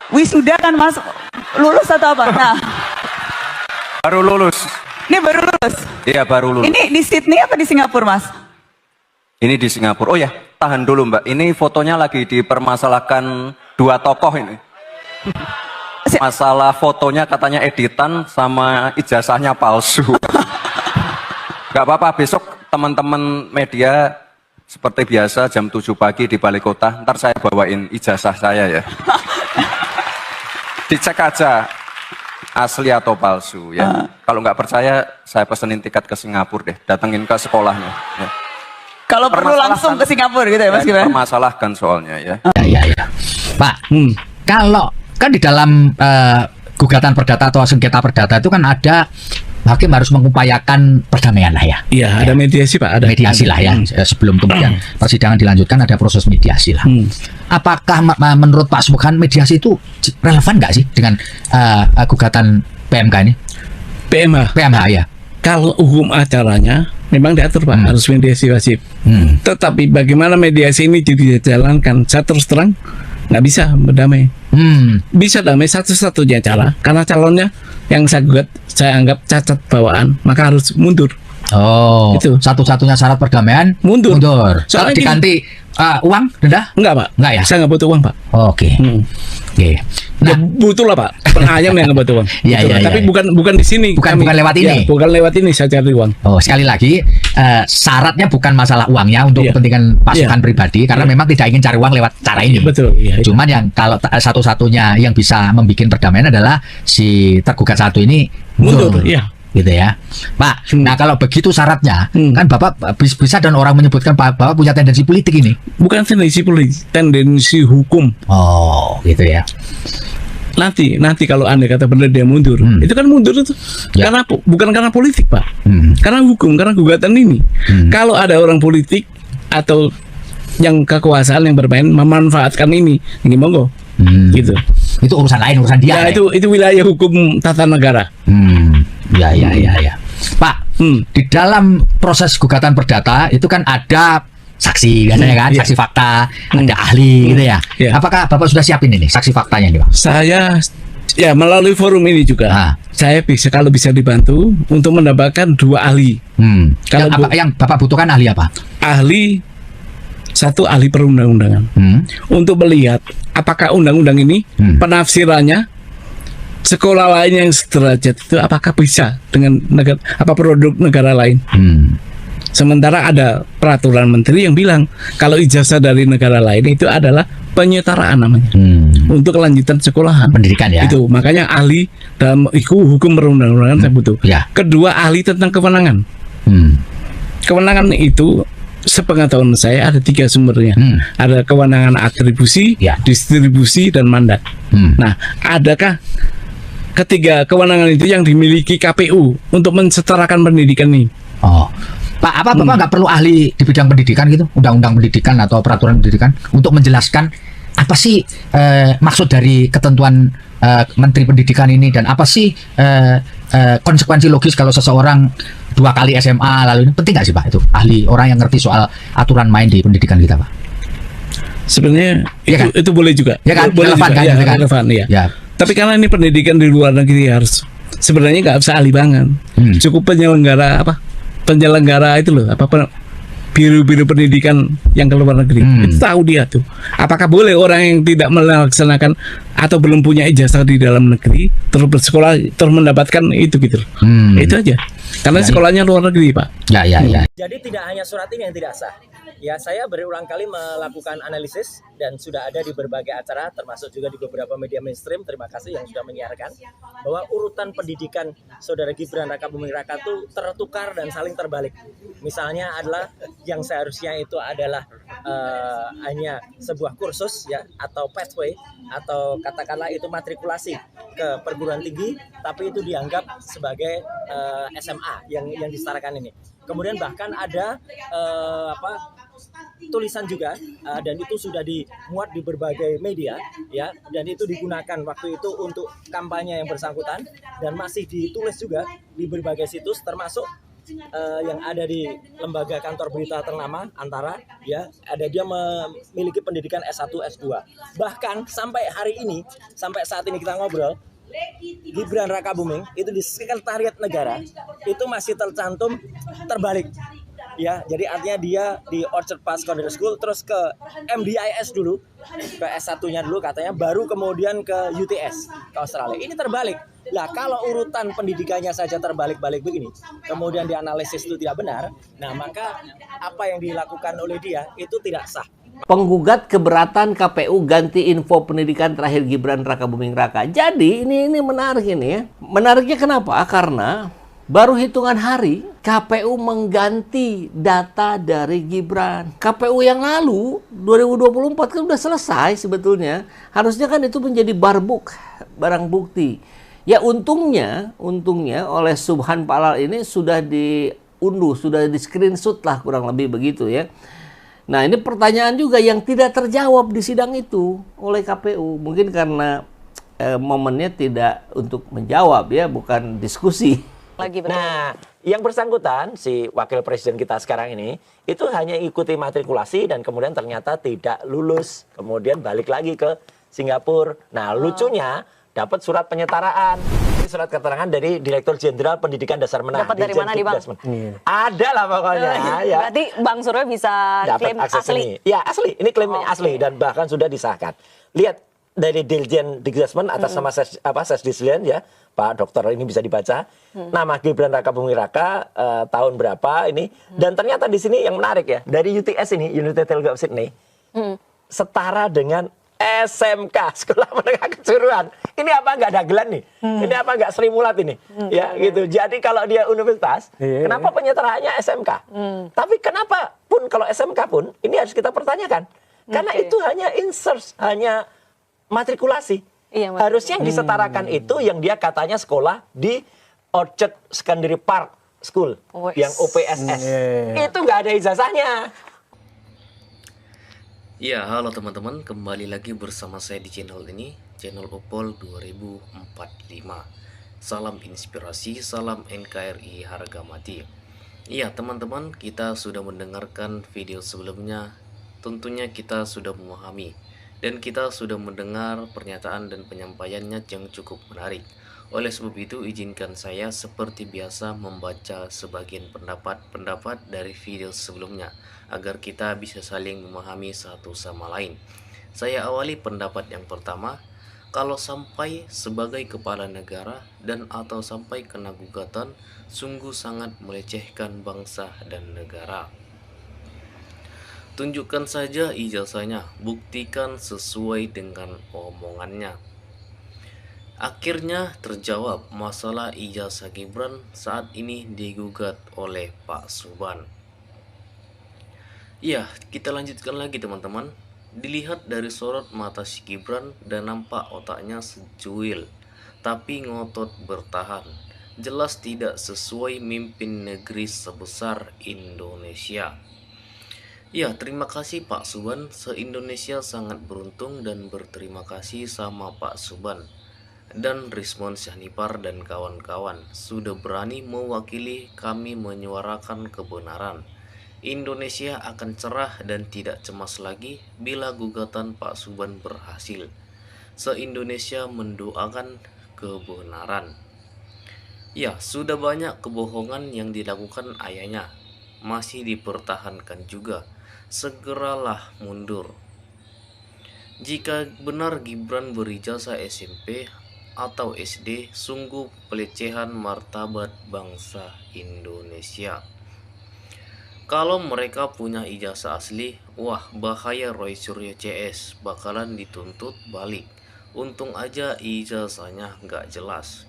Wisuda kan Mas, lulus atau apa? Nah, Baru lulus. ini baru lulus. Iya, baru lulus. Ini di Sydney apa di Singapura Mas? Ini di Singapura. Oh ya, tahan dulu Mbak. Ini fotonya lagi dipermasalahkan dua tokoh ini. Masalah fotonya katanya editan sama ijazahnya palsu. Gak apa-apa, besok teman-teman media seperti biasa jam 7 pagi di Balai Kota. Ntar saya bawain ijazah saya ya. Dicek aja asli atau palsu ya. Kalau nggak percaya, saya pesenin tiket ke Singapura deh. Datengin ke sekolahnya. Ya. Kalau perlu langsung ke Singapura gitu ya Mas Gibran? Permasalahkan soalnya ya. Ya. Pak, kalau kan di dalam gugatan perdata atau sengketa perdata itu kan ada hakim harus mengupayakan perdamaian lah ya. Iya, ada mediasi Pak, ada mediasi lah ya. Sebelum kemudian persidangan dilanjutkan ada proses mediasi lah. Apakah menurut Pak Subhan mediasi itu relevan nggak sih dengan gugatan PMK ini? PMH ya. Kalau hukum acaranya memang diatur Pak, harus mediasi wajib. Tetapi bagaimana mediasi ini dijalankan? Saya terus terang nggak bisa berdamai. Bisa damai satu-satunya cara karena calonnya yang saya anggap cacat bawaan, maka harus mundur. Oh, itu satu-satunya syarat perdamaian mundur. Kalau diganti uang denda? Enggak Pak, enggak ya. Saya nggak butuh uang Pak. Oke. Nah, butuh lah Pak. Ayam yang nggak butuh uang. Tapi bukan di sini. Bukan lewat ini. Bukan lewat ini saya cari uang. Oh, sekali lagi syaratnya bukan masalah uangnya untuk kepentingan pasukan pribadi karena memang tidak ingin cari uang lewat cara ini. Betul. Cuman yang kalau satu-satunya yang bisa membuat perdamaian adalah si tergugat satu ini mundur. Iya. Gitu ya, Pak. Nah kalau begitu syaratnya, kan Bapak bisa dan orang menyebutkan Bapak punya tendensi politik ini. Bukan tendensi politik, tendensi hukum. Oh, gitu ya. Nanti kalau Anda kata benar dia mundur, itu kan mundur itu karena bukan karena politik Pak, karena hukum, karena gugatan ini. Kalau ada orang politik atau yang kekuasaan yang bermain memanfaatkan ini monggo, gitu. Itu urusan lain, urusan dia. Ya, itu wilayah hukum tata negara. Ya. Pak, di dalam proses gugatan perdata itu kan ada saksi biasanya kan, saksi fakta, ada ahli gitu ya. Apakah Bapak sudah siapin ini saksi faktanya nih Pak? Saya ya melalui forum ini juga. Saya kalau bisa dibantu untuk mendapatkan 2 ahli. Yang Bapak butuhkan ahli apa? Ahli satu ahli perundang-undangan untuk melihat apakah undang-undang ini penafsirannya sekolah lain yang sederajat itu apakah bisa dengan produk negara lain. Sementara ada peraturan menteri yang bilang kalau ijazah dari negara lain itu adalah penyetaraan namanya untuk kelanjutan sekolahan pendidikan ya. Itu makanya ahli dalam hukum perundang-undangan saya butuh. Kedua ahli tentang kewenangan. Kewenangan itu sepengetahuan saya ada 3 sumbernya. Ada kewenangan atribusi, distribusi, dan mandat. Nah, adakah ketiga kewenangan itu yang dimiliki KPU untuk mensetarakan pendidikan ini? Oh, Pak, apa Bapak nggak perlu ahli di bidang pendidikan gitu, undang-undang pendidikan atau peraturan pendidikan untuk menjelaskan apa sih maksud dari ketentuan Menteri Pendidikan ini dan apa sih konsekuensi logis kalau seseorang 2 kali SMA lalu ini penting nggak sih Pak itu ahli orang yang ngerti soal aturan main di pendidikan kita Pak? Sebenarnya itu boleh juga. Ya kan, boleh relevan juga. kan? Relevan ya. Tapi karena ini pendidikan di luar negeri harus sebenarnya nggak usah ahli banget. Cukup penyelenggara itu loh biru-biru pendidikan yang ke luar negeri itu tahu dia tuh apakah boleh orang yang tidak melaksanakan atau belum punya ijazah di dalam negeri terus bersekolah terus mendapatkan itu gitu. Itu aja karena sekolahnya luar negeri Pak. Ya. Jadi tidak hanya surat ini yang tidak sah. Ya, saya berulang kali melakukan analisis dan sudah ada di berbagai acara termasuk juga di beberapa media mainstream. Terima kasih yang sudah menyiarkan bahwa urutan pendidikan Saudara Gibran Raka Buming Raka itu tertukar dan saling terbalik. Misalnya adalah yang seharusnya itu adalah hanya sebuah kursus ya atau pathway atau katakanlah itu matrikulasi ke perguruan tinggi, tapi itu dianggap sebagai SMA yang disetarakan ini. Kemudian bahkan ada tulisan juga dan itu sudah dimuat di berbagai media ya, dan itu digunakan waktu itu untuk kampanye yang bersangkutan dan masih ditulis juga di berbagai situs termasuk yang ada di lembaga kantor berita ternama Antara, ya, ada dia memiliki pendidikan S1, S2. Bahkan sampai hari ini, sampai saat ini kita ngobrol, Gibran Rakabuming itu di Sekretariat Negara itu masih tercantum terbalik. Ya, jadi artinya dia di Orchard Park Secondary School, terus ke MDIS dulu, ke S1-nya dulu katanya, baru kemudian ke UTS, ke Australia. Ini terbalik. Nah, kalau urutan pendidikannya saja terbalik-balik begini, kemudian dianalisis itu tidak benar, nah maka apa yang dilakukan oleh dia itu tidak sah. Penggugat keberatan KPU ganti info pendidikan terakhir Gibran Rakabuming Raka. Jadi ini menarik ini ya. Menariknya kenapa? Karena baru hitungan hari KPU mengganti data dari Gibran. KPU yang lalu 2024 kan udah selesai sebetulnya. Harusnya kan itu menjadi barbuk, barang bukti. Ya untungnya oleh Subhan Palal ini sudah diunduh, sudah di screenshot lah kurang lebih begitu ya. Nah ini pertanyaan juga yang tidak terjawab di sidang itu oleh KPU. Mungkin karena momennya tidak untuk menjawab ya, bukan diskusi. Nah, yang bersangkutan, si wakil presiden kita sekarang ini, itu hanya ikuti matrikulasi dan kemudian ternyata tidak lulus. Kemudian balik lagi ke Singapura. Nah, lucunya dapat surat penyetaraan. Ini surat keterangan dari Direktur Jenderal Pendidikan Dasar Menengah. Dapat dari mana nih, Bang? Ada lah pokoknya. Ya. Berarti Bang Suryo bisa Dapat klaim akses asli. ini. Ya, asli. Ini klaimnya asli dan bahkan sudah disahkan. Lihat dari Dirjen Dikdasmen atas nama Sesdislen ya, Pak Dokter, ini bisa dibaca. Nama Gibran Rakabuming Raka tahun berapa ini, dan ternyata di sini yang menarik ya, dari UTS ini, United Telegraph Sydney, setara dengan SMK, Sekolah Menengah Kejuruan. Ini apa nggak dagelan nih? Ini apa nggak Sri Mulat ini? Ya gitu. Jadi kalau dia universitas, kenapa penyetaraannya SMK? Tapi kenapa pun kalau SMK pun ini harus kita pertanyakan. Karena itu hanya insert, hanya matrikulasi. Iya, harusnya yang disetarakan itu yang dia katanya sekolah di Orchard Secondary Park School, yang OPSS. Itu nggak ada ijazahnya. Ya, halo teman-teman, kembali lagi bersama saya di channel ini, channel Opol 2045. Salam inspirasi, salam NKRI harga mati. Iya teman-teman, kita sudah mendengarkan video sebelumnya. Tentunya kita sudah memahami dan kita sudah mendengar pernyataan dan penyampaiannya yang cukup menarik. Oleh sebab itu, izinkan saya seperti biasa membaca sebagian pendapat-pendapat dari video sebelumnya agar kita bisa saling memahami satu sama lain. Saya awali pendapat yang pertama. Kalau sampai sebagai kepala negara dan atau sampai kena gugatan, sungguh sangat melecehkan bangsa dan negara. Tunjukkan saja ijazahnya, buktikan sesuai dengan omongannya. Akhirnya terjawab masalah ijazah Gibran saat ini digugat oleh Pak Subhan. Ya, kita lanjutkan lagi teman-teman. Dilihat dari sorot mata si Gibran dan nampak otaknya secuil, tapi ngotot bertahan. Jelas tidak sesuai mimpin negeri sebesar Indonesia. Ya, terima kasih Pak Subhan. Se-Indonesia sangat beruntung dan berterima kasih sama Pak Subhan dan Rismon Syahnipar dan kawan-kawan sudah berani mewakili kami menyuarakan kebenaran. Indonesia akan cerah dan tidak cemas lagi bila gugatan Pak Subhan berhasil. Se-Indonesia mendoakan kebenaran. Ya, sudah banyak kebohongan yang dilakukan ayahnya, masih dipertahankan juga. Segeralah mundur. Jika benar Gibran berijazah SMP atau SD, sungguh pelecehan martabat bangsa Indonesia. Kalau mereka punya ijazah asli, wah bahaya Roy Suryo CS bakalan dituntut balik. Untung aja ijazahnya nggak jelas.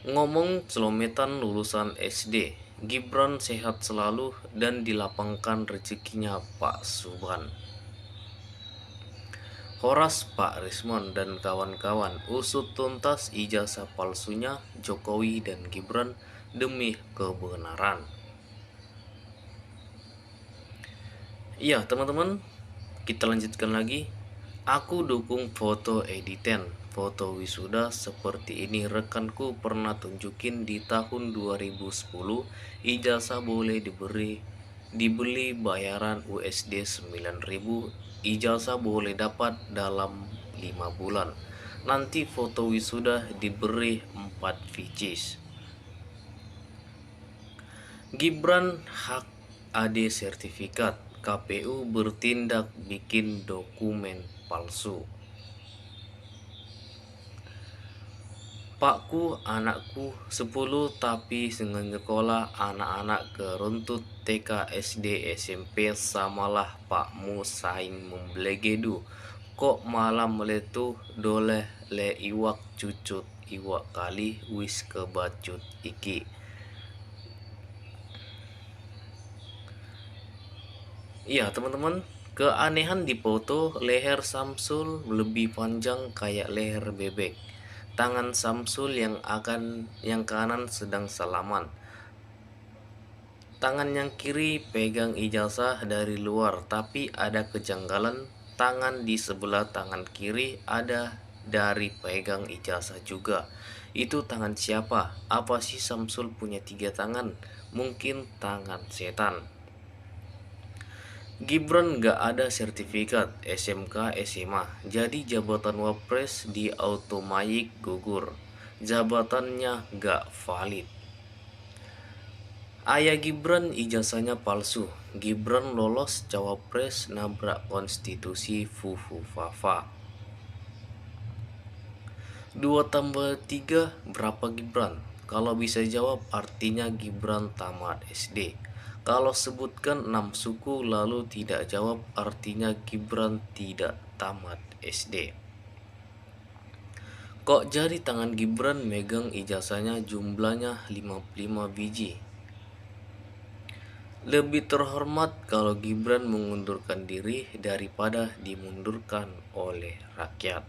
Ngomong celometan lulusan SD, Gibran sehat selalu dan dilapangkan rezekinya Pak Subhan. Horas Pak Rismon dan kawan-kawan usut tuntas ijazah palsunya Jokowi dan Gibran demi kebenaran. Iya teman-teman, kita lanjutkan lagi. Aku dukung foto editan. foto wisuda seperti ini. Rekanku pernah tunjukin di tahun 2010. Ijazah boleh dibeli bayaran USD 9.000. Ijazah boleh dapat dalam 5 bulan. Nanti foto wisuda diberi 4 VCs. Gibran hak AD sertifikat. KPU bertindak bikin dokumen palsu. Pakku anakku 10 tapi dengan sekolah anak-anak keruntut TK SD SMP samalah pakmu saing membelegedu. Kok malam meletuh doleh le iwak cucut iwak kali wis kebacut iki. Iya teman-teman, keanehan di foto leher Samsul lebih panjang kayak leher bebek. Tangan Samsul yang kanan sedang salaman. Tangan yang kiri pegang ijazah dari luar, tapi ada kejanggalan. Tangan di sebelah tangan kiri ada dari pegang ijazah juga. Itu tangan siapa? Apa sih Samsul punya 3 tangan? Mungkin tangan setan. Gibran gak ada sertifikat SMK SMA, jadi jabatan Wapres di Automatic gugur. Jabatannya gak valid. Ayah Gibran ijazahnya palsu. Gibran lolos Cawapres nabrak konstitusi fufu fafa. 2 tambah 3 berapa Gibran? Kalau bisa jawab artinya Gibran tamat SD. Kalau sebutkan 6 suku lalu tidak jawab artinya Gibran tidak tamat SD. Kok jari tangan Gibran megang ijazahnya jumlahnya 55 biji? Lebih terhormat kalau Gibran mengundurkan diri daripada dimundurkan oleh rakyat.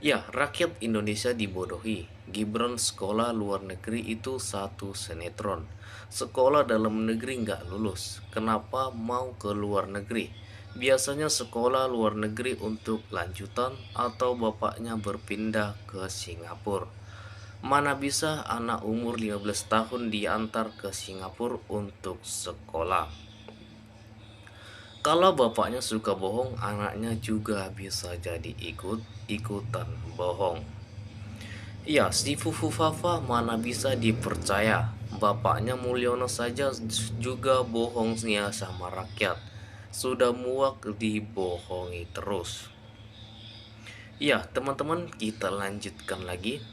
Ya, rakyat Indonesia dibodohi. Gibran sekolah luar negeri itu satu sinetron. Sekolah dalam negeri nggak lulus. Kenapa mau ke luar negeri? Biasanya sekolah luar negeri untuk lanjutan atau bapaknya berpindah ke Singapura. Mana bisa anak umur 15 tahun diantar ke Singapura untuk sekolah. Kalau bapaknya suka bohong, anaknya juga bisa jadi ikutan bohong. Ya, si Fufu Fafa mana bisa dipercaya. Bapaknya Mulyono saja juga bohongnya sama rakyat. Sudah muak dibohongi terus. Ya, teman-teman, kita lanjutkan lagi.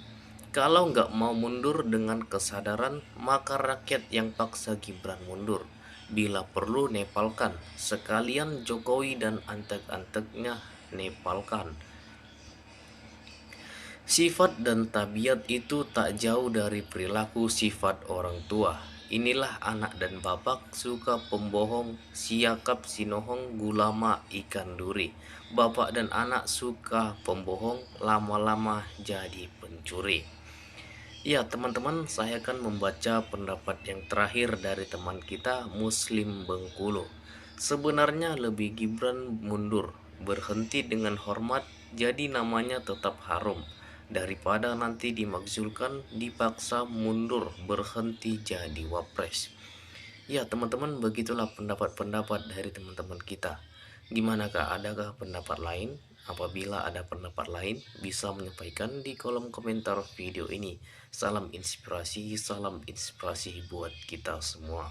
Kalau nggak mau mundur dengan kesadaran, maka rakyat yang paksa Gibran mundur. Bila perlu nepalkan, sekalian Jokowi dan antek-anteknya nepalkan. Sifat dan tabiat itu tak jauh dari perilaku sifat orang tua. Inilah anak dan bapak suka pembohong, siakap sinohong gulama ikan duri. Bapak dan anak suka pembohong, lama-lama jadi pencuri. Ya teman-teman, saya akan membaca pendapat yang terakhir dari teman kita Muslim Bengkulu. Sebenarnya lebih Gibran mundur, berhenti dengan hormat, jadi namanya tetap harum. Daripada nanti dimakzulkan, dipaksa mundur, berhenti jadi wapres. Ya teman-teman, begitulah pendapat-pendapat dari teman-teman kita. Gimanakah, adakah pendapat lain? Apabila ada pendapat lain, bisa menyampaikan di kolom komentar video ini. Salam inspirasi buat kita semua.